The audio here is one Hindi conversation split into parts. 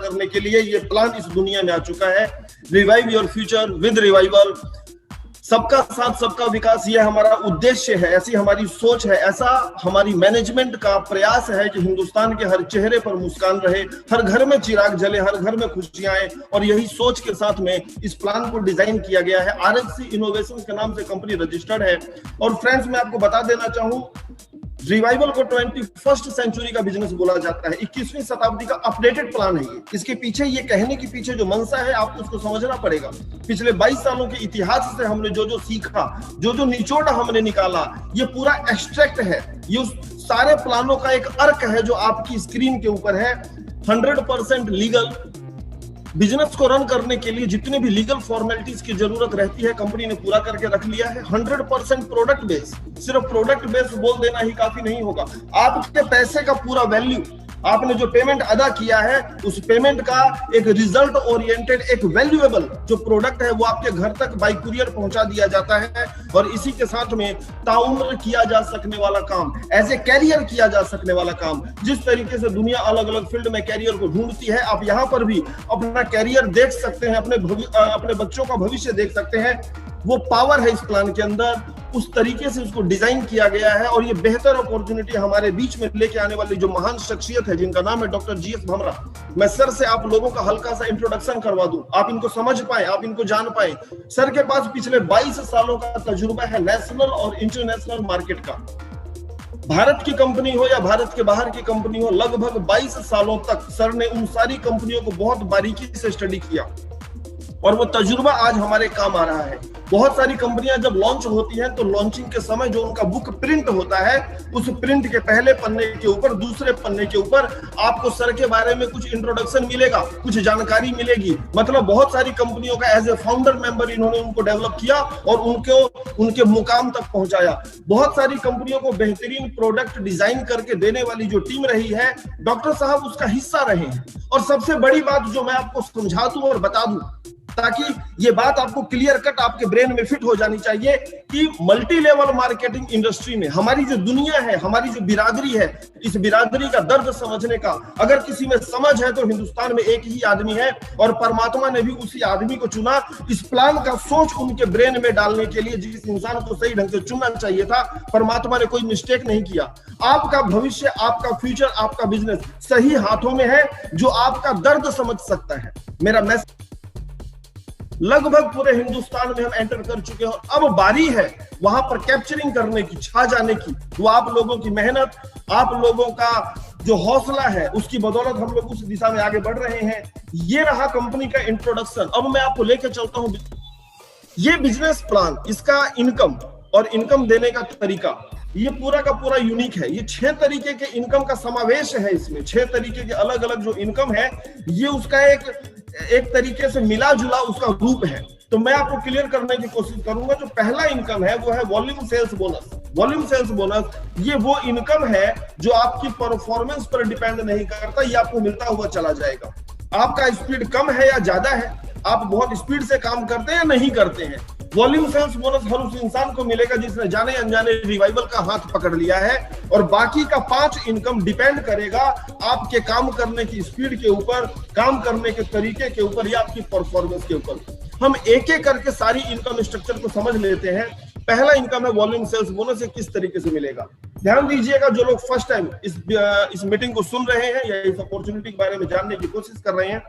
करने के लिए ये प्लान इस दुनिया में आ चुका है। Revive your future with revival, सबका साथ सबका विकास, ये हमारा उद्देश्य है, ऐसी हमारी सोच है, ऐसा हमारी मैनेजमेंट का प्रयास है कि हिंदुस्तान के हर चेहरे पर मुस्कान रहे, हर घर में चिराग जले, हर घर में खुशियां आए। और यही सोच के साथ में इस प्लान को डिजाइन किया गया है। RHC इनोवेशन के नाम से कंपनी रजिस्टर्ड है। और फ्रेंड्स, मैं आपको बता देना चाहूं, रिवाइवल को 21st सेंचुरी का बिजनेस बोला जाता है। 21वीं शताब्दी का अपडेटेड प्लान है ये। इसके पीछे, ये कहने के पीछे जो मंशा है, आपको उसको समझना पड़ेगा। पिछले 22 सालों के इतिहास से हमने जो जो सीखा, जो जो निचोड़ हमने निकाला, ये पूरा एक्सट्रैक्ट है। ये उस सारे प्लानों का एक अर्क है जो आपकी स्क्रीन के ऊपर है। 100% लीगल बिजनेस को रन करने के लिए जितने भी लीगल फॉर्मेलिटीज की जरूरत रहती है, कंपनी ने पूरा करके रख लिया है। 100% प्रोडक्ट बेस, सिर्फ प्रोडक्ट बेस बोल देना ही काफी नहीं होगा। आपके पैसे का पूरा वैल्यू, आपने जो पेमेंट अदा किया है, उस पेमेंट का एक रिजल्ट ओरिएंटेड, एक वैल्यूएबल जो प्रोडक्ट है, वो आपके घर तक बाय कुरियर पहुंचा दिया जाता है। और इसी के साथ में ताउम्र किया जा सकने वाला काम, एज ए कैरियर किया जा सकने वाला काम, जिस तरीके से दुनिया अलग अलग फील्ड में कैरियर को ढूंढती है, आप यहाँ पर भी अपना कैरियर देख सकते हैं, अपने बच्चों का भविष्य देख सकते हैं। वो पावर है इस प्लान के अंदर, उस तरीके से उसको डिजाइन किया गया है। और ये बेहतर अपॉर्चुनिटी हमारे बीच में लेके आने वाली जो महान शख्सियत है, जिनका नाम है डॉक्टर GS भमरा, मैं सर से आप लोगों का हल्का सा इंट्रोडक्शन करवा दूं, आप इनको समझ पाए, आप इनको जान पाए। सर के पास पिछले 22 सालों का तजुर्बा है नेशनल और इंटरनेशनल मार्केट का। भारत की कंपनी हो या भारत के बाहर की कंपनी हो, लगभग 22 सालों तक सर ने उन सारी कंपनियों को बहुत बारीकी से स्टडी किया और वो तजुर्बा आज हमारे काम आ रहा है। बहुत सारी कंपनियां जब लॉन्च होती हैं तो लॉन्चिंग के समय जो उनका बुक प्रिंट होता है, उस प्रिंट के पहले पन्ने के ऊपर, दूसरे पन्ने के ऊपर आपको सर के बारे में कुछ इंट्रोडक्शन मिलेगा, कुछ जानकारी मिलेगी। मतलब बहुत सारी कंपनियों का एज ए फाउंडर मेंबर इन्होंने उनको डेवलप किया और उनके मुकाम तक पहुंचाया। बहुत सारी कंपनियों को बेहतरीन प्रोडक्ट डिजाइन करके देने वाली जो टीम रही है, डॉक्टर साहब उसका हिस्सा रहे हैं। और सबसे बड़ी बात जो मैं आपको समझा दूं और बता दूं, ताकि ये बात आपको क्लियर कट आपके ब्रेन में फिट हो जानी चाहिए कि मल्टी लेवल मार्केटिंग इंडस्ट्री में हमारी जो दुनिया है, हमारी जो बिरादरी है, इस बिरादरी का दर्द समझने का अगर किसी में समझ है तो हिंदुस्तान में एक ही आदमी है, और परमात्मा ने भी उसी आदमी को चुना इस प्लान का सोच उनके ब्रेन में डालने के लिए। जिस इंसान को सही ढंग से चुनना चाहिए था, परमात्मा ने कोई मिस्टेक नहीं किया। आपका भविष्य, आपका फ्यूचर, आपका बिजनेस सही हाथों में है, जो आपका दर्द समझ सकता है। मेरा मैसेज लगभग पूरे हिंदुस्तान में हम एंटर कर चुके हैं, अब बारी है वहां पर कैप्चरिंग करने की, छा जाने की। वो आप लोगों की मेहनत, आप लोगों का जो हौसला है, उसकी बदौलत हम लोग उस दिशा में आगे बढ़ रहे हैं। ये रहा कंपनी का इंट्रोडक्शन। अब मैं आपको लेके चलता हूं ये बिजनेस प्लान, इसका इनकम और इनकम देने का तरीका, ये पूरा का पूरा यूनिक है। ये 6 तरीके के इनकम का समावेश है। इसमें 6 तरीके के अलग अलग जो इनकम है, ये उसका एक तरीके से मिला जुला उसका रूप है। तो मैं आपको क्लियर करने की कोशिश करूंगा। जो पहला इनकम है वो है volume sales bonus. Volume sales bonus ये वो इनकम है जो आपकी परफॉर्मेंस पर डिपेंड नहीं करता, ये आपको मिलता हुआ चला जाएगा। आपका स्पीड कम है या ज्यादा है, आप बहुत स्पीड से काम करते हैं या नहीं करते हैं, वॉल्यूम सेल्स बोनस हर उस इंसान को मिलेगा जिसने जाने अनजाने रिवाइवल का हाथ पकड़ लिया है। और बाकी का 5 इनकम डिपेंड करेगा आपके काम करने की स्पीड के ऊपर, काम करने के तरीके के ऊपर या आपकी परफॉर्मेंस के ऊपर। हम एक एक करके सारी इनकम स्ट्रक्चर को समझ लेते हैं। पहला इनकम है वॉल्यूम सेल्स बोनस। ये किस तरीके से मिलेगा, ध्यान दीजिएगा। जो लोग फर्स्ट टाइम इस मीटिंग को सुन रहे हैं या इस अपॉर्चुनिटी के बारे में जानने की कोशिश कर रहे हैं,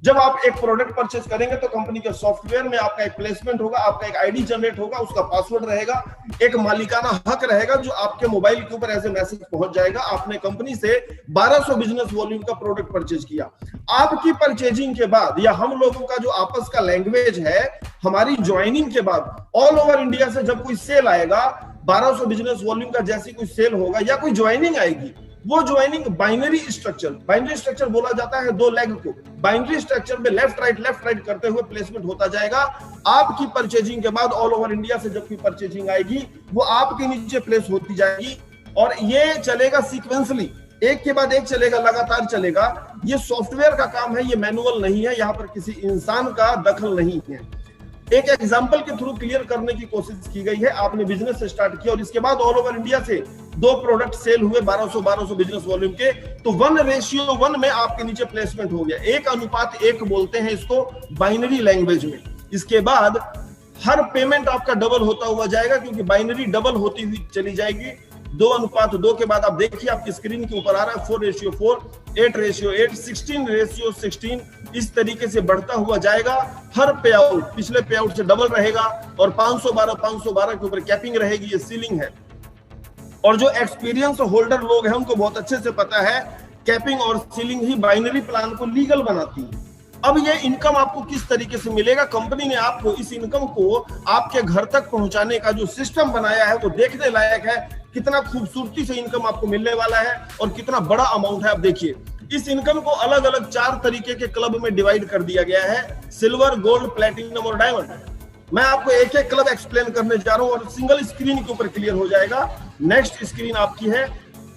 जब आप एक प्रोडक्ट परचेज करेंगे तो कंपनी के सॉफ्टवेयर में आपका एक प्लेसमेंट होगा, आपका एक आईडी जनरेट होगा, उसका पासवर्ड रहेगा, एक मालिकाना हक रहेगा जो आपके मोबाइल के ऊपर ऐसे मैसेज पहुंच जाएगा। आपने कंपनी से 1200 बिजनेस वॉल्यूम का प्रोडक्ट परचेज किया। आपकी परचेजिंग के बाद या हम लोगों का जो आपस का लैंग्वेज है, हमारी ज्वाइनिंग के बाद ऑल ओवर इंडिया से जब कोई सेल आएगा, 1200 बिजनेस वॉल्यूम का जैसी कोई सेल होगा या कोई ज्वाइनिंग आएगी, वो ज्वाइनिंग बाइनरी स्ट्रक्चर बोला जाता है। 2 लेग को बाइनरी स्ट्रक्चर में लेफ्ट राइट करते हुए प्लेसमेंट होता जाएगा। आपकी परचेजिंग के बाद ऑल ओवर इंडिया से जब भी परचेजिंग आएगी, वो आपके नीचे प्लेस होती जाएगी। और ये चलेगा सीक्वेंसली, एक के बाद एक चलेगा, लगातार चलेगा। ये सॉफ्टवेयर का काम है, ये मैनुअल नहीं है, यहाँ पर किसी इंसान का दखल नहीं है। एक एग्जाम्पल के थ्रू क्लियर करने की कोशिश की गई है। आपने बिजनेस स्टार्ट किया और इसके बाद ऑल ओवर इंडिया से 2 प्रोडक्ट सेल हुए 1200 बिजनेस वॉल्यूम के, तो 1:1 में आपके नीचे प्लेसमेंट हो गया। 1:1 बोलते हैं इसको बाइनरी लैंग्वेज में। इसके बाद हर पेमेंट आपका डबल होता हुआ जाएगा, क्योंकि बाइनरी डबल होती हुई चली जाएगी। 2:2 के बाद आप देखिए, आपकी स्क्रीन के ऊपर आ रहा है 4:4, 8:8, 16:16, इस तरीके से बढ़ता हुआ जाएगा। हर पे आउट पिछले पे आउट से डबल रहेगा और 512 के ऊपर कैपिंग रहेगी, ये सीलिंग है। और जो एक्सपीरियंस होल्डर लोग हैं उनको बहुत अच्छे से पता है, कैपिंग और सीलिंग ही बाइनरी प्लान को लीगल बनाती है। अब ये इनकम आपको किस तरीके से मिलेगा? कंपनी ने आपको इस इनकम को आपके घर तक पहुंचाने का जो सिस्टम बनाया है वो देखने लायक है। कितना खूबसूरती से इनकम आपको मिलने वाला है और कितना बड़ा अमाउंट है। आप देखिए, इस इनकम को अलग अलग 4 तरीके के क्लब में डिवाइड कर दिया गया है, सिल्वर, गोल्ड, प्लेटिनम और डायमंड। मैं आपको एक एक क्लब एक्सप्लेन करने जा रहा हूं और सिंगल स्क्रीन के ऊपर क्लियर हो जाएगा। नेक्स्ट स्क्रीन आपकी है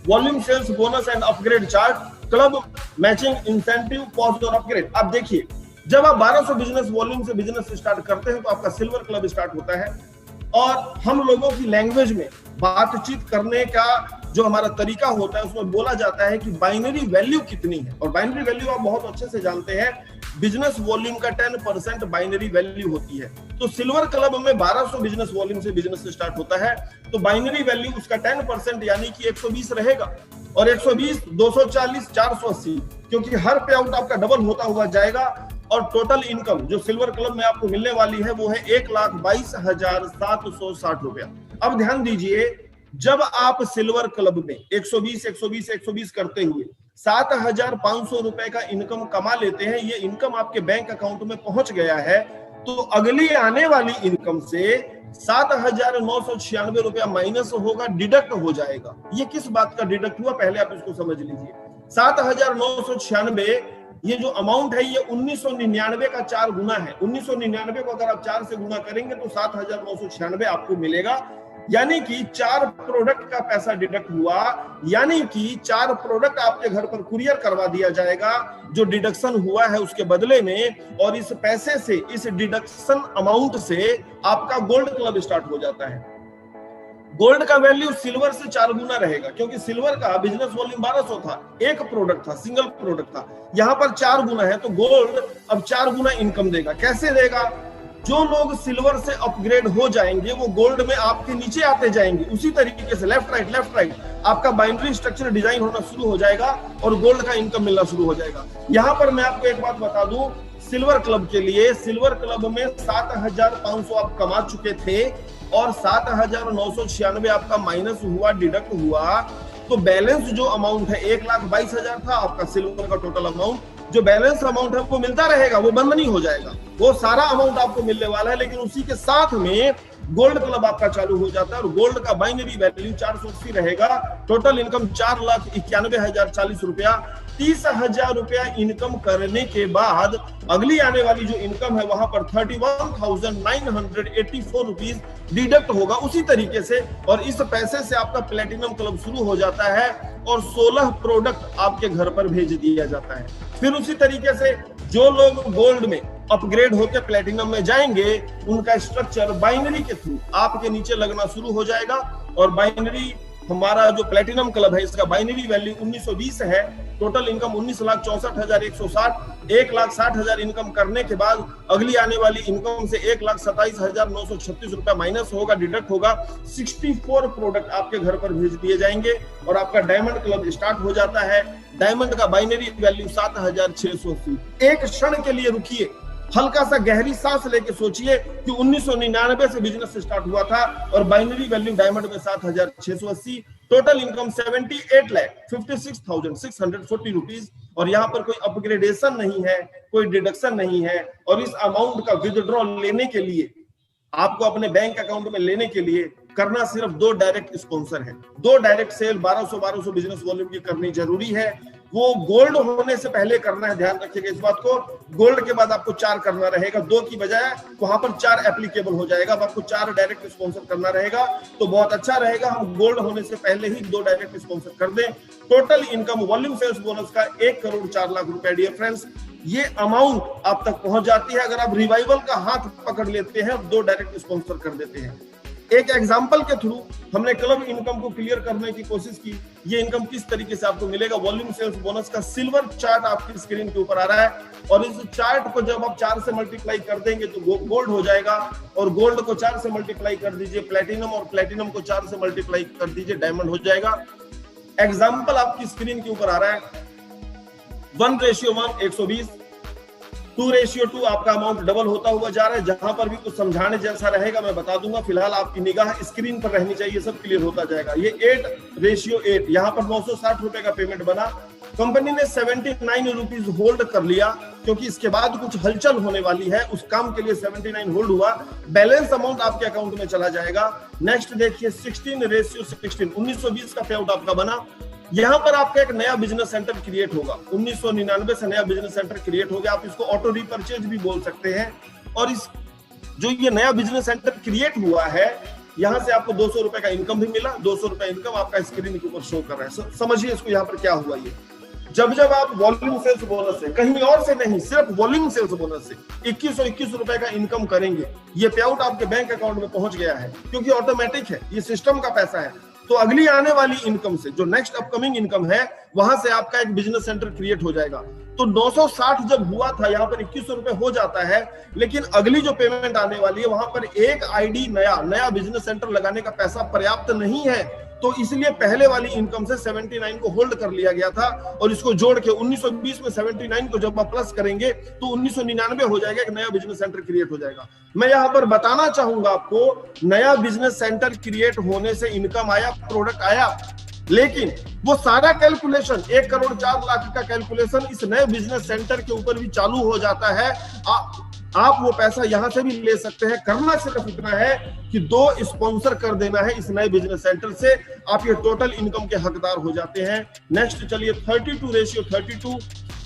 volume, sales, bonus and upgrade chart, club, matching, incentive, pause और अपग्रेड। आप देखिए, जब आप 1200 बिजनेस वॉल्यूम से बिजनेस स्टार्ट करते हैं तो आपका सिल्वर क्लब स्टार्ट होता है। और हम लोगों की लैंग्वेज में बातचीत करने का जो हमारा तरीका होता है उसमें बोला जाता है कि बाइनरी वैल्यू कितनी है। और बाइनरी वैल्यू आप बहुत अच्छे से जानते हैं, बिजनेस वॉल्यूम का 10% बाइनरी वैल्यू होती है। तो सिल्वर क्लब में 1200 बिजनेस वॉल्यूम से बिजनेस स्टार्ट होता है, तो बाइनरी वैल्यू उसका 10% यानी कि 120 रहेगा। और 120, 240, 480, क्योंकि हर पे आउट आपका डबल होता हुआ जाएगा। और टोटल इनकम जो सिल्वर क्लब में आपको मिलने वाली है वो है 1,22,760 रुपया। अब ध्यान दीजिए, जब आप सिल्वर क्लब में 120 करते हुए 7,500 रुपए का इनकम कमा लेते हैं, ये इनकम आपके बैंक अकाउंट में पहुंच गया है, तो अगली आने वाली इनकम से 7,996 रुपया माइनस होगा, डिडक्ट हो जाएगा। ये किस बात का डिडक्ट हुआ, पहले आप इसको समझ लीजिए। 7,996 ये जो अमाउंट है ये 1999 का 4 गुना है। 1999 को अगर आप 4 से गुना करेंगे तो 7,996 आपको मिलेगा। यानी कि 4 प्रोडक्ट का पैसा डिडक्ट हुआ, यानी कि 4 प्रोडक्ट आपके घर पर कुरियर करवा दिया जाएगा जो डिडक्शन हुआ है उसके बदले में। और इस पैसे से, इस डिडक्शन अमाउंट से आपका गोल्ड क्लब स्टार्ट हो जाता है। गोल्ड का वैल्यू सिल्वर से 4 गुना रहेगा, क्योंकि सिल्वर का बिजनेस वॉल्यूम 1200 था, एक प्रोडक्ट था, सिंगल प्रोडक्ट था। यहां पर 4 गुना है, तो गोल्ड अब 4 गुना इनकम देगा। कैसे देगा? जो लोग सिल्वर से अपग्रेड हो जाएंगे वो गोल्ड में आपके नीचे आते जाएंगे। उसी तरीके से लेफ्ट राइट आपका बाइनरी स्ट्रक्चर डिजाइन होना शुरू हो जाएगा और गोल्ड का इनकम मिलना शुरू हो जाएगा। यहां पर मैं आपको एक बात बता दूं, सिल्वर क्लब के लिए, सिल्वर क्लब में 7,500 आप कमा चुके थे और 7,996 आपका माइनस हुआ, डिडक्ट हुआ, तो बैलेंस जो अमाउंट है 1,22,000 था आपका सिल्वर का टोटल अमाउंट। जो बैलेंस अमाउंट है वो मिलता रहेगा, वो बंद नहीं हो जाएगा, वो सारा अमाउंट आपको मिलने वाला है। लेकिन उसी के साथ में गोल्ड क्लब आपका चालू हो जाता है और गोल्ड का बाइनरी वैल्यू 480 रहेगा। टोटल इनकम 4,91,040 रुपया। 30,000 रुपया इनकम करने के बाद अगली आने वाली जो इनकम है वहां पर 31,984 रुपीज डिडक्ट होगा उसी तरीके से। और इस पैसे से आपका प्लेटिनम क्लब शुरू हो जाता है और 16 प्रोडक्ट आपके घर पर भेज दिया जाता है। फिर उसी तरीके से जो लोग गोल्ड में अपग्रेड होकर प्लेटिनम में जाएंगे उनका स्ट्रक्चर बाइनरी के थ्रू आपके नीचे लगना शुरू हो जाएगा। और बाइनरी, हमारा जो प्लेटिनम क्लब है इसका बाइनरी वैल्यू 1920 है। टोटल इनकम 19,64,160, 1,60,000 इनकम करने के बाद अगली आने वाली इनकम से 1,27,936 रुपया माइनस होगा, डिडक्ट होगा। 64 प्रोडक्ट आपके घर पर भेज दिए जाएंगे और आपका डायमंड क्लब स्टार्ट हो जाता है। डायमंड का बाइनरी वैल्यू 7,680। एक क्षण के लिए रुकिए, हल्का सा गहरी सांस लेके सोचिए कि 1999 से बिजनेस स्टार्ट हुआ था और बाइनरी वैल्यू डायमंड में 7,680, टोटल इनकम 78,56,640 रुपीज। और यहाँ पर कोई अपग्रेडेशन नहीं है, कोई डिडक्शन नहीं है। और इस अमाउंट का विदड्रॉ लेने के लिए, आपको अपने बैंक अकाउंट में लेने के लिए करना सिर्फ 2 डायरेक्ट स्पॉन्सर है। 2 डायरेक्ट सेल 1200 बिजनेस वॉल्यूम की करनी जरूरी है। वो गोल्ड होने से पहले करना है, ध्यान रखिएगा इस बात को। गोल्ड के बाद आपको 4 करना रहेगा, 2 की बजाय वहां पर 4 एप्लीकेबल हो जाएगा। अब आपको 4 डायरेक्ट स्पॉन्सर करना रहेगा, तो बहुत अच्छा रहेगा हम गोल्ड होने से पहले ही 2 डायरेक्ट स्पॉन्सर कर दें। Total income volume sales bonus का 1,04,00,000 रुपए डियर फ्रेंड्स, ये अमाउंट आप तक पहुंच जाती है अगर आप रिवाइवल का हाथ पकड़ लेते हैं, 2 डायरेक्ट स्पॉन्सर कर देते हैं। एक एग्जांपल के थ्रू हमने क्लब इनकम को क्लियर करने की कोशिश की। ये इनकम किस तरीके से आपको मिलेगा, वॉल्यूम सेल्स बोनस का सिल्वर चार्ट आपकी स्क्रीन के ऊपर आ रहा है, और इस चार्ट को जब आप 4 से मल्टीप्लाई कर देंगे तो गोल्ड हो जाएगा, और गोल्ड को 4 से मल्टीप्लाई कर दीजिए प्लेटिनम, और प्लेटिनम को 4 से मल्टीप्लाई कर दीजिए डायमंड हो जाएगा। एग्जाम्पल आपकी स्क्रीन के ऊपर आ रहा है, 1:1 120, 2:2 आपका अमाउंट डबल होता हुआ जा रहा है। जहां पर भी कुछ समझाने जैसा रहेगा मैं बता दूंगा, फिलहाल आपकी निगाह स्क्रीन पर रहनी चाहिए, सब क्लियर होता जाएगा। ये 8:8, यहाँ पर 960 रुपए का पेमेंट बना। कंपनी ने 79 रुपीज होल्ड कर लिया, क्योंकि इसके बाद कुछ हलचल होने वाली है, उस काम के लिए 79 होल्ड हुआ। बैलेंस अमाउंट आपके अकाउंट में चला जाएगा। नेक्स्ट देखिए 16:16, 1920 का पे आउट आपका बना। यहां पर आपका एक नया बिजनेस सेंटर क्रिएट होगा, 1999 से नया बिजनेस सेंटर क्रिएट हो गया। आप इसको ऑटो रीपरचेज भी बोल सकते हैं। और इस जो ये नया बिजनेस सेंटर क्रिएट हुआ है, यहां से आपको 200 रुपए का इनकम भी मिला। 200 रुपए इनकम आपका स्क्रीन के ऊपर शो कर रहा है। समझिए इसको, यहाँ पर क्या हुआ। ये जब आप वॉल्यूम सेल्स बोनस से, कहीं और से नहीं, सिर्फ वॉल्यूम सेल्स बोनस से 2121 रुपए का इनकम करेंगे, ये पे आउट आपके बैंक अकाउंट में पहुंच गया है, क्योंकि ऑटोमेटिक है, ये सिस्टम का पैसा है। तो अगली आने वाली इनकम से, जो नेक्स्ट अपकमिंग इनकम है, वहां से आपका एक बिजनेस सेंटर क्रिएट हो जाएगा। तो 960 जब हुआ था, यहाँ पर 2100 रुपए हो जाता है, लेकिन अगली जो पेमेंट आने वाली है वहां पर एक आईडी नया बिजनेस सेंटर लगाने का पैसा पर्याप्त नहीं है। तो इसलिए पहले वाली इनकम से 79 को होल्ड कर लिया गया था, और इसको जोड़ के 1920 में 79 को जब आप प्लस करेंगे तो 1999 हो जाएगा, एक नया बिजनेस सेंटर क्रिएट हो जाएगा। मैं यहाँ पर बताना चाहूंगा आपको, नया बिजनेस सेंटर क्रिएट होने से इनकम आया, प्रोडक्ट आया, लेकिन वो सारा कैलकुलेशन 1,04,00,000 का कैलकुलेशन इस नए बिजनेस सेंटर के ऊपर भी चालू हो जाता है। आप वो पैसा यहां से भी ले सकते हैं। करना सिर्फ इतना है कि 2 स्पॉन्सर कर देना है इस नए बिजनेस सेंटर से, आप ये टोटल इनकम के हकदार हो जाते हैं। नेक्स्ट चलिए 32:32,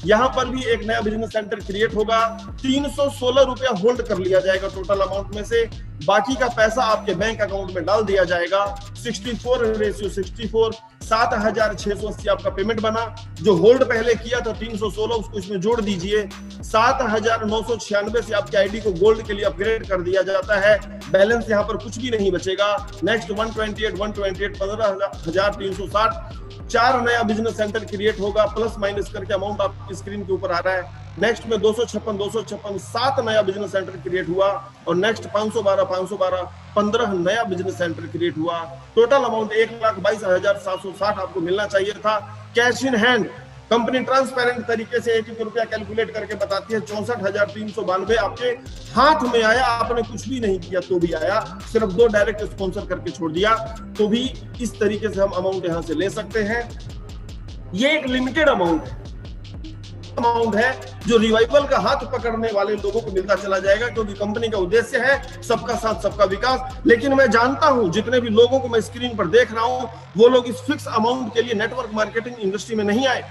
यहां पर भी एक नया बिजनेस सेंटर क्रिएट होगा। 316 रुपया होल्ड कर लिया जाएगा टोटल अमाउंट में से, बाकी का पैसा आपके बैंक अकाउंट में डाल दिया जाएगा। 64:64, 7,680 आपका पेमेंट बना। जो होल्ड पहले किया था 316, उसको इसमें जोड़ दीजिए। 7,996 से आपकी आईडी को गोल्ड के लिए अपग्रेड कर दिया जाता है। बैलेंस यहाँ पर कुछ भी नहीं बचेगा। नेक्स्ट 128, 15,360, 4 नया बिजनेस सेंटर क्रिएट होगा, प्लस माइनस करके अमाउंट आपकी स्क्रीन के ऊपर आ रहा है। नेक्स्ट में 256, 7 नया बिजनेस सेंटर क्रिएट हुआ, और नेक्स्ट 512, 15 नया बिजनेस सेंटर क्रिएट हुआ। टोटल अमाउंट 1,22,760 आपको मिलना चाहिए था cash in hand. Company transparent तरीके से 1-1 रुपया कैलकुलेट करके बताती है। 64,392 आपके हाथ में आया, आपने कुछ भी नहीं किया तो भी आया, सिर्फ 2 डायरेक्ट स्पॉन्सर करके छोड़ दिया, तो भी इस तरीके से हम अमाउंट यहां से ले सकते हैं। ये एक लिमिटेड अमाउंट है जो रिवाइवल का हाथ पकड़ने वाले लोगों को मिलता चला जाएगा, क्योंकि कंपनी का उद्देश्य है सबका साथ सबका विकास। लेकिन मैं जानता हूं जितने भी लोगों को मैं स्क्रीन पर देख रहा हूं, वो लोग इस फिक्स अमाउंट के लिए नेटवर्क मार्केटिंग इंडस्ट्री में नहीं आए।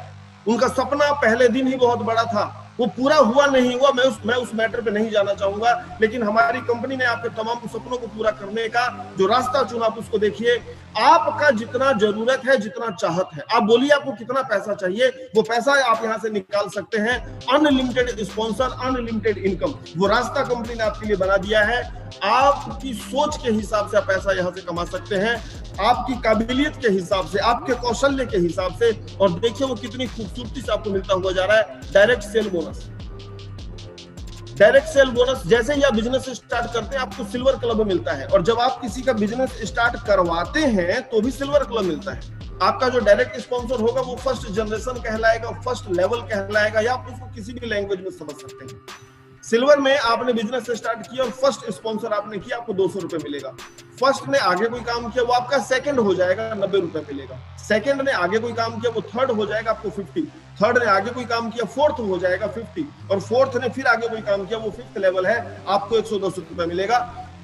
उनका सपना पहले दिन ही बहुत बड़ा था, वो पूरा हुआ नहीं हुआ, मैं उस मैटर पे नहीं जाना चाहूंगा। लेकिन हमारी कंपनी ने आपके तमाम सपनों को पूरा करने का जो रास्ता चुना, आप उसको देखिए। आपका जितना जरूरत है, जितना चाहत है, आप बोलिए आपको कितना पैसा चाहिए, वो पैसा आप यहां से निकाल सकते हैं। अनलिमिटेड स्पॉन्सर, अनलिमिटेड इनकम, वो रास्ता कंपनी ने आपके लिए बना दिया है। आपकी सोच के हिसाब से आप पैसा यहां से कमा सकते हैं, आपकी काबिलियत के हिसाब से, आपके कौशल्य के हिसाब से। और देखिए वो कितनी खूबसूरती से आपको मिलता हुआ जा रहा है। Direct cell bonus, direct cell bonus, जैसे ही आप बिजनेस स्टार्ट करते हैं आपको सिल्वर क्लब मिलता है, और जब आप किसी का बिजनेस स्टार्ट करवाते हैं तो भी सिल्वर क्लब मिलता है। आपका जो डायरेक्ट स्पॉन्सर होगा वो फर्स्ट जनरेशन कहलाएगा, फर्स्ट लेवल कहलाएगा, या आप उसको किसी भी लैंग्वेज में समझ सकते हैं। सिल्वर में आपने बिजनेस स्टार्ट किया और फर्स्ट स्पॉन्सर आपने किया, आपको 200 रुपए मिलेगा। फर्स्ट ने आगे कोई काम किया, वो आपका सेकंड हो जाएगा, 90 रुपए मिलेगा। सेकंड ने आगे कोई काम किया, वो थर्ड हो जाएगा, आपको 50। थर्ड ने आगे कोई काम किया, फोर्थ हो जाएगा 50, और फोर्थ ने फिर आगे कोई काम किया, वो फिफ्थ लेवल है, आपको 110 रुपए मिलेगा।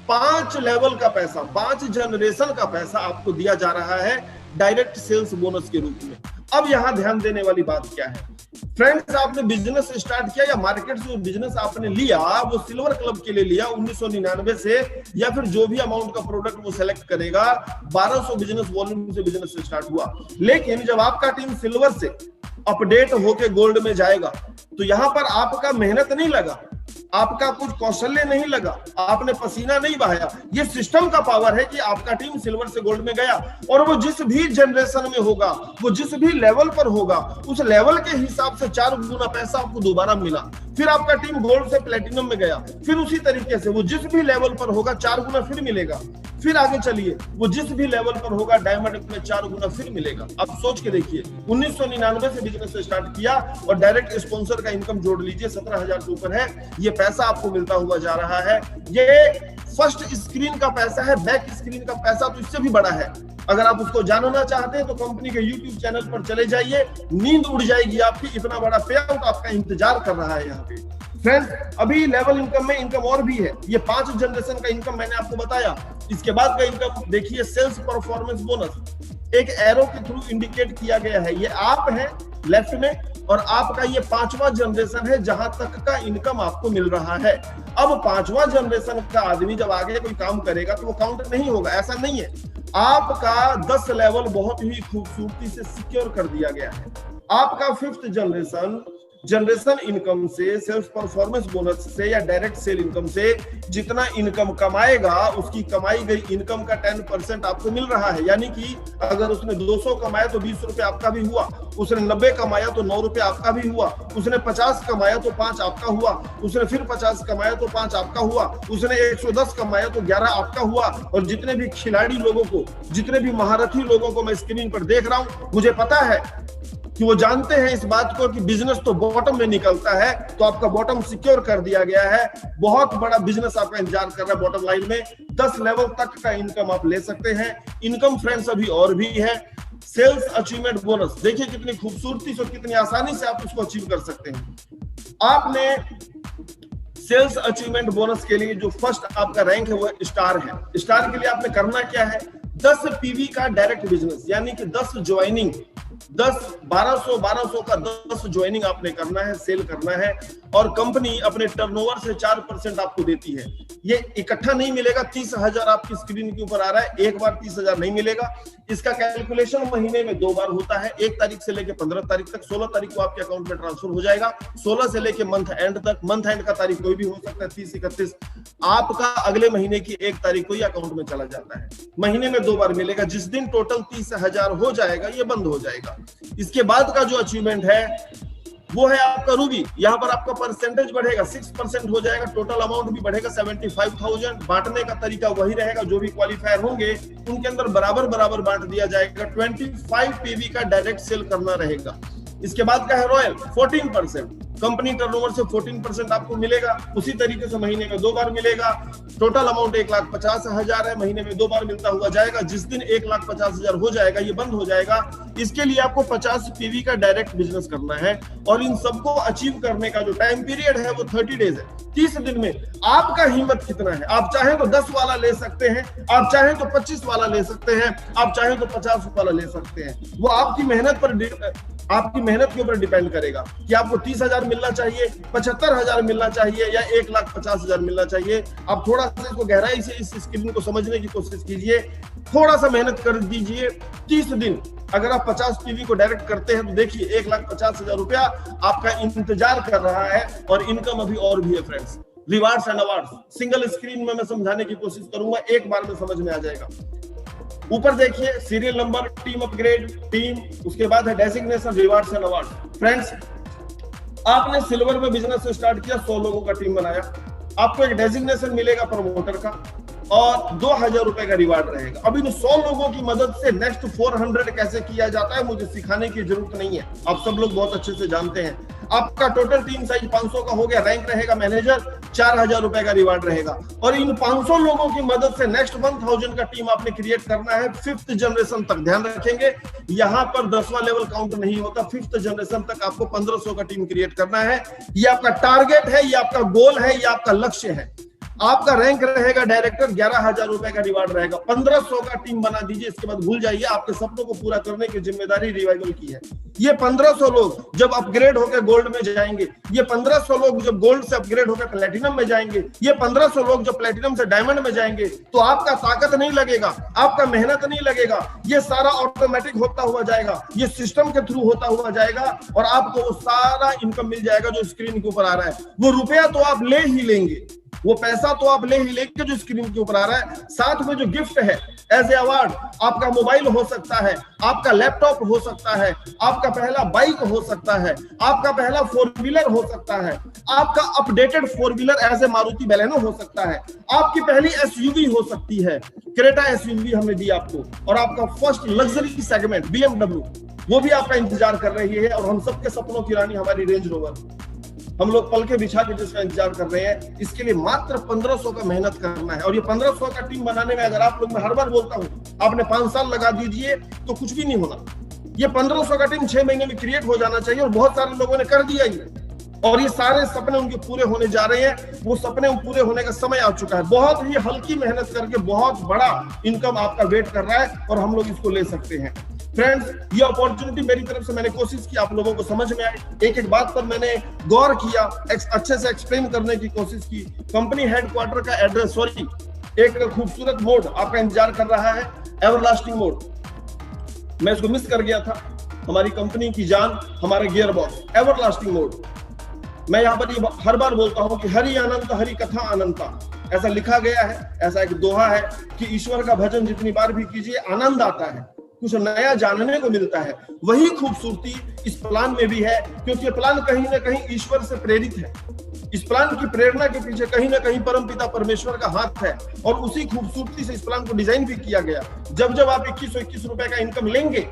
5 लेवल का पैसा, 5 जनरेशन का पैसा आपको दिया जा रहा है। डायरेक्ट सेल्स बोनस के रूप में। अब यहां ध्यान देने वाली बात क्या है फ्रेंड्स, आपने बिजनेस स्टार्ट किया या मार्केट से बिजनेस आपने लिया, वो सिल्वर क्लब के लिए लिया 1999 से, या फिर जो भी अमाउंट का प्रोडक्ट वो सेलेक्ट करेगा, 1200 बिजनेस वॉल्यूम से बिजनेस स्टार्ट हुआ। लेकिन जब आपका टीम सिल्वर से अपडेट होके गोल्ड में जाएगा, तो यहां पर आपका मेहनत नहीं लगा, आपका कुछ कौशल्य नहीं लगा, आपने पसीना नहीं बहाया। ये सिस्टम का पावर है कि आपका टीम सिल्वर से गोल्ड में गया, और वो जिस भी जनरेशन में होगा, वो जिस भी लेवल पर होगा, उस लेवल के हिसाब से 4 गुना पैसा आपको दोबारा मिला। फिर आपका टीम गोल्ड से प्लेटिनम में गया, फिर उसी तरीके से वो जिस भी लेवल पर होगा 4 गुना फिर मिलेगा। फिर आगे चलिए, वो जिस भी लेवल पर होगा डायमंड में 4 गुना फिर मिलेगा। अब सोच के देखिए, 1999 से बिजनेस स्टार्ट किया और डायरेक्ट स्पॉन्सर का इनकम जोड़ लीजिए, 17,000 से ऊपर है। ये पैसा आपको मिलता हुआ जा रहा है। ये फर्स्ट स्क्रीन का पैसा है, बैक स्क्रीन का पैसा तो इससे भी बड़ा है। अगर आप उसको जानना चाहते हैं तो कंपनी के YouTube चैनल पर चले जाइए, नींद उड़ जाएगी आपकी, इतना बड़ा पे आउट आपका इंतजार कर रहा है यहाँ पे। फ्रेंड्स, अभी लेवल इनकम में इनकम और भी है। ये 5 जनरेशन का इनकम मैंने आपको बताया। इसके बाद का इनकम देखिए, सेल्स परफॉर्मेंस बोनस एक एरो के थ्रू इंडिकेट किया गया है। ये आप हैं लेफ्ट में, और आपका ये 5वां जनरेशन है जहां तक का इनकम आपको मिल रहा है। अब 5वां जनरेशन का आदमी जब आगे कोई काम करेगा तो वो काउंट नहीं होगा, ऐसा नहीं है। आपका 10 लेवल बहुत ही खूबसूरती से सिक्योर कर दिया गया है। आपका 5th जनरेशन इनकम से, सेल्स परफॉर्मेंस बोनस से या डायरेक्ट सेल इनकम से जितना इनकम कमाएगा, उसकी कमाई गई इनकम का 10% आपको मिल रहा है। यानी कि अगर उसने 200 कमाया तो 20 रुपए आपका भी हुआ, उसने 90 कमाया तो 9 रुपए आपका भी हुआ, उसने 50 कमाया तो 5 आपका हुआ, उसने फिर 50 कमाया तो 5 आपका हुआ, उसने 110 कमाया तो 11 आपका हुआ। और जितने भी खिलाड़ी लोगों को, जितने भी महारथी लोगों को मैं स्क्रीन पर देख रहा हूं, मुझे पता है कि वो जानते हैं इस बात को कि बिजनेस तो बॉटम में निकलता है, तो आपका बॉटम सिक्योर कर दिया गया है। बहुत बड़ा बिजनेस आपका इंतजार कर रहा है बॉटम लाइन में। 10 लेवल तक का इनकम आप ले सकते हैं। इनकम फ्रेंड्स अभी और भी है। सेल्स अचीवमेंट बोनस देखिए कितनी खूबसूरती से, कितनी आसानी से आप इसको अचीव कर सकते हैं। आपने सेल्स अचीवमेंट बोनस के लिए जो फर्स्ट आपका रैंक है वो स्टार है। स्टार के लिए आपने करना क्या है, 10 पीवी का डायरेक्ट बिजनेस, यानी कि 10 ज्वाइनिंग, 1200 का 10 ज्वाइनिंग आपने करना है, सेल करना है। और कंपनी अपने टर्नओवर से 4% आपको देती है। ये इकट्ठा नहीं मिलेगा। 30,000 आपकी स्क्रीन के ऊपर आ रहा है, एक बार 30,000 नहीं मिलेगा। इसका कैलकुलेशन महीने में 2 बार होता है, 1 तारीख से लेकर 15 तारीख तक। 16 तारीख को आपके अकाउंट में ट्रांसफर हो जाएगा, 16 से लेकर मंथ एंड तक। मंथ एंड का तारीख कोई भी हो सकता है, 30, 31। आपका अगले महीने की 1 तारीख को ही अकाउंट में चला जाता है। महीने में 2 बार मिलेगा। जिस दिन टोटल 30,000 हो जाएगा, ये बंद हो जाएगा। इसके बाद का जो अचीवमेंट है वो है आपका रूबी। यहाँ पर आपका परसेंटेज बढ़ेगा, 6% हो जाएगा। टोटल अमाउंट भी बढ़ेगा 75,000। बांटने का तरीका वही रहेगा, जो भी क्वालिफायर होंगे उनके अंदर बराबर बांट दिया जाएगा। 25 पीवी का डायरेक्ट सेल करना रहेगा। इसके बाद का है रॉयल, 14%। कंपनी टर्नओवर से 14% आपको मिलेगा। उसी तरीके से महीने में 2 बार मिलेगा। टोटल अमाउंट 1,50,000 है, महीने में 2 बार मिलता हुआ जाएगा। जिस दिन 1,50,000 हो जाएगा, ये बंद हो जाएगा। इसके लिए आपको 50 पीवी का डायरेक्ट बिजनेस करना है। और इन सबको अचीव करने का जो टाइम पीरियड है वो 30 डेज है। 30 दिन में आपका हिम्मत कितना है। आप चाहें तो 10 वाला ले सकते हैं, आप चाहें तो 25 वाला ले सकते हैं, आप चाहें तो 50 वाला ले सकते हैं। वो आपकी मेहनत के ऊपर डिपेंड करेगा कि आपको 30,000 मिलना चाहिए, 75,000 मिलना चाहिए, या 1,50,000 मिलना चाहिए। आप थोड़ा सा इसको गहराई से इस स्क्रीन को समझने की कोशिश कीजिए, थोड़ा सा मेहनत कर दीजिए। 30 दिन अगर आप 50 पीवी को डायरेक्ट करते हैं तो देखिए 1,50,000 रुपया आपका इंतजार कर रहा है। और इनकम अभी और भी है friends. Rewards and awards single screen में मैं समझाने की कोशिश करूंगा, एक बार में समझ में आ जाएगा। ऊपर देखिए serial number, team upgrade, team, उसके बाद है designation, rewards and award. Friends, आपने सिल्वर में बिजनेस स्टार्ट किया, 100 लोगों का टीम बनाया, आपको एक डेजिग्नेशन मिलेगा प्रमोटर का और 2,000 रुपए का रिवार्ड रहेगा। अब इन 100 लोगों की मदद से नेक्स्ट 400 कैसे किया जाता है मुझे सिखाने की जरूरत नहीं है, आप सब लोग बहुत अच्छे से जानते हैं। आपका टोटल टीम साइज 500 का हो गया, रैंक रहेगा मैनेजर, 4,000 रुपए का रिवार्ड रहेगा। और इन 500 लोगों की मदद से नेक्स्ट 1,000 का टीम आपने क्रिएट करना है 5th जनरेशन तक। ध्यान रखेंगे, यहाँ पर 10वां लेवल काउंट नहीं होता, 5th जनरेशन तक आपको 1,500 का टीम क्रिएट करना है। ये आपका टारगेट है, ये आपका गोल है, ये आपका लक्ष्य है। आपका रैंक रहेगा डायरेक्टर, 11,000 रुपए का रिवार्ड रहेगा। 1500 का टीम बना दीजिए, इसके बाद भूल जाइए, आपके सपनों को पूरा करने की जिम्मेदारी रिवाइवल की है। ये 1500 लोग जब अपग्रेड होकर गोल्ड में जाएंगे, ये 1500 लोग जब गोल्ड से अपग्रेड होकर प्लेटिनम में जाएंगे, ये 1500 लोग जब प्लेटिनम से डायमंड में जाएंगे, तो आपका ताकत नहीं लगेगा, आपका मेहनत नहीं लगेगा, ये सारा ऑटोमेटिक होता हुआ जाएगा, ये सिस्टम के थ्रू होता हुआ जाएगा और आपको वो सारा इनकम मिल जाएगा जो स्क्रीन के ऊपर आ रहा है। वो रुपया तो आप ले ही लेंगे, वो पैसा तो आप ले ही लेंगे जो स्क्रीन के ऊपर आ रहा है। साथ में जो गिफ्ट है एज ए अवार्ड, आपका मोबाइल हो सकता है, आपका लैपटॉप हो सकता है, आपका पहला बाइक हो सकता है, आपका पहला 4 व्हीलर हो सकता है, आपका updated 4 wheeler as a Maruti Baleno हो सकता है, आपकी पहली एसयूवी हो सकती है, क्रेटा एसयूवी हमने दी आपको, और आपका फर्स्ट लग्जरी सेगमेंट BMW वो भी आपका इंतजार कर रही है। और हम सबके सपनों की रानी हमारी रेंज रोवर, हम लोग पल के बिछा के जिसका इंतजार कर रहे हैं। इसके लिए मात्र 1500 का मेहनत करना है। और ये 1500 का टीम बनाने में, अगर आप लोग, मैं हर बार बोलता हूँ, आपने 5 साल लगा दीजिए तो कुछ भी नहीं होना। ये 1500 का टीम 6 महीने में क्रिएट हो जाना चाहिए, और बहुत सारे लोगों ने कर दिया ये, और ये सारे सपने उनके पूरे होने जा रहे हैं। वो सपने पूरे होने का समय आ चुका है। बहुत ही हल्की मेहनत करके बहुत बड़ा इनकम आपका वेट कर रहा है, और हम लोग इसको ले सकते हैं। फ्रेंड्स, ये अपॉर्चुनिटी मेरी तरफ से मैंने कोशिश की आप लोगों को समझ में आए, एक एक बात पर मैंने गौर किया, अच्छे से एक्सप्लेन करने की कोशिश की। कंपनी हेडक्वार्टर का एड्रेस, सॉरी, एक खूबसूरत मोड आपका इंतजार कर रहा है, एवरलास्टिंग मोड। मैं इसको मिस कर गया था। हमारी कंपनी की जान, हमारे गियर बॉक्स, एवरलास्टिंग मोड। मैं यहाँ पर हर बार बोलता हूँ कि हरि अनंत हरि कथा अनंता, ऐसा लिखा गया है, ऐसा एक दोहा है कि ईश्वर का भजन जितनी बार भी कीजिए आनंद आता है, कुछ नया जानने को मिलता है। वही खूबसूरती इस प्लान में भी है, क्योंकि ये प्लान कहीं ना कहीं ईश्वर से प्रेरित है। इस प्लान की प्रेरणा के पीछे कहीं ना कहीं परमपिता परमेश्वर का हाथ है, और उसी खूबसूरती से इस प्लान को डिजाइन भी किया गया। जब जब आप 2121 रुपए का इनकम लेंगे,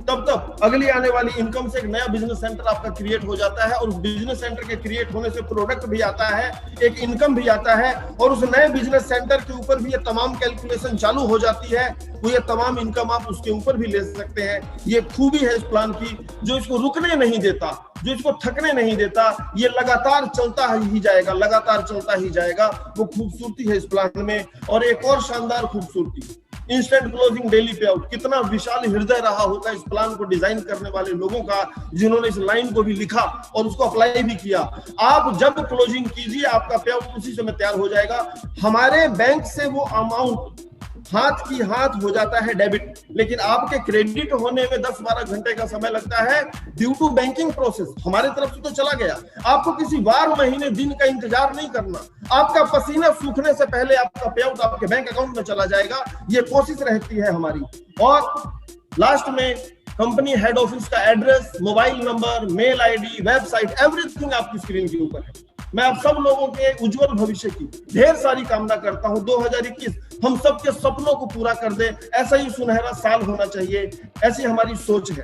तब तब अगली आने वाली इनकम से एक नया बिजनेस सेंटर आपका क्रिएट हो जाता है, और उस बिजनेस सेंटर के क्रिएट होने से प्रोडक्ट भी आता है, एक इनकम भी आता है, और उस नए बिजनेस सेंटर के ऊपर भी ये तमाम कैलकुलेशन चालू हो जाती है। वो ये तमाम इनकम आप उसके ऊपर भी ले सकते हैं। ये खूबी है इस प्लान की, जो इसको रुकने नहीं देता, जो इसको थकने नहीं देता। ये लगातार चलता ही जाएगा, लगातार चलता ही जाएगा। वो खूबसूरती है इस प्लान में। और एक और शानदार खूबसूरती, इंस्टेंट क्लोजिंग डेली पे आउट। कितना विशाल हृदय रहा होगा इस प्लान को डिजाइन करने वाले लोगों का, जिन्होंने इस लाइन को भी लिखा और उसको अप्लाई भी किया। आप जब क्लोजिंग कीजिए, आपका पे आउट उसी समय तैयार हो जाएगा। हमारे बैंक से वो अमाउंट हाथ की हाथ हो जाता है डेबिट, लेकिन आपके क्रेडिट होने में 10-12 घंटे का समय लगता है ड्यू टू बैंकिंग प्रोसेस। हमारे तरफ से तो चला गया। आपको किसी वार, महीने, दिन का इंतजार नहीं करना। आपका पसीना सूखने से पहले आपका पे आउट आपके बैंक अकाउंट में चला जाएगा। ये कोशिश रहती है हमारी। और लास्ट में कंपनी हेड ऑफिस का address, mobile number, mail ID, website, everything आपकी स्क्रीन के ऊपर है। मैं आप सब लोगों के उज्जवल भविष्य की ढेर सारी कामना करता हूं। 2021 हम सबके सपनों को पूरा कर दे, ऐसा ही सुनहरा साल होना चाहिए, ऐसी हमारी सोच है।